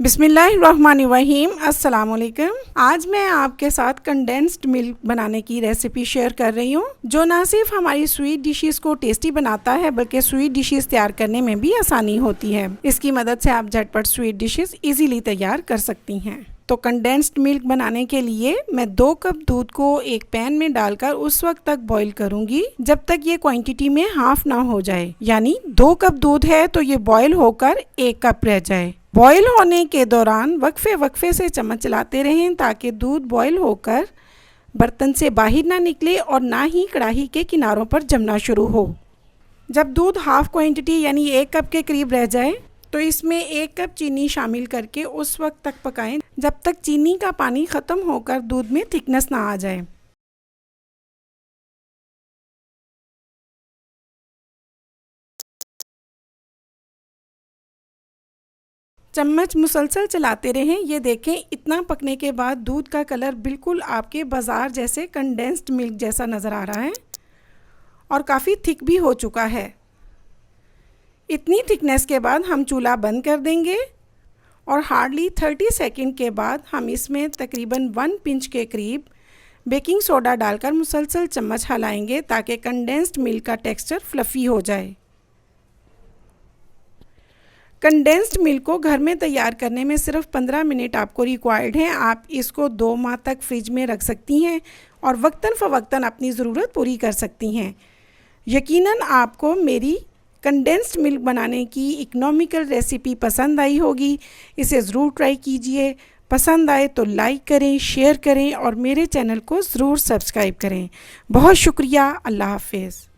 बिस्मिल्लाहिर्रहमानिर्रहीम। अस्सलाम वालेकुम। आज मैं आपके साथ कंडेंस्ड मिल्क बनाने की रेसिपी शेयर कर रही हूँ, जो ना सिर्फ हमारी स्वीट डिशेस को टेस्टी बनाता है बल्कि स्वीट डिशेस तैयार करने में भी आसानी होती है। इसकी मदद से आप झटपट स्वीट डिशेस इजीली तैयार कर सकती हैं। तो कंडेंस्ड मिल्क बनाने के लिए मैं 2 कप दूध को एक पैन में डालकर उस वक्त तक बॉईल करूंगी जब तक ये क्वांटिटी में हाफ ना हो जाए, यानी 2 कप दूध है तो ये बॉईल होकर 1 कप रह जाए। बॉईल होने के दौरान वक्फे से चम्मच चलाते रहें ताकि दूध बॉईल होकर बर्तन से बाहर ना निकले और ना ही कढ़ाई के किनारों पर जमना शुरू हो। जब दूध हाफ क्वांटिटी यानी 1 कप के करीब रह जाए तो इसमें 1 कप चीनी शामिल करके उस वक्त तक पकाएं जब तक चीनी का पानी ख़त्म होकर दूध में थिकनेस ना आ जाए। चम्मच मुसलसल चलाते रहें। ये देखें, इतना पकने के बाद दूध का कलर बिल्कुल आपके बाज़ार जैसे कंडेंस्ड मिल्क जैसा नज़र आ रहा है और काफ़ी थिक भी हो चुका है। इतनी थिकनेस के बाद हम चूल्हा बंद कर देंगे और हार्डली 30 सेकंड के बाद हम इसमें तकरीबन 1 पिंच के करीब बेकिंग सोडा डालकर मुसलसल चम्मच हिलाएंगे ताकि कंडेंस्ड मिल्क का टेक्सचर फ्लफ़ी हो जाए। कंडेंस्ड मिल्क को घर में तैयार करने में सिर्फ 15 मिनट आपको रिक्वायर्ड है। आप इसको 2 माह तक फ्रिज में रख सकती हैं और वक्तन फ़वक्तन अपनी ज़रूरत पूरी कर सकती हैं। यकीनन आपको मेरी कंडेंस्ड मिल्क बनाने की इकोनॉमिकल रेसिपी पसंद आई होगी। इसे ज़रूर ट्राई कीजिए। पसंद आए तो लाइक करें, शेयर करें और मेरे चैनल को ज़रूर सब्सक्राइब करें। बहुत शुक्रिया। अल्लाह हाफ़िज़।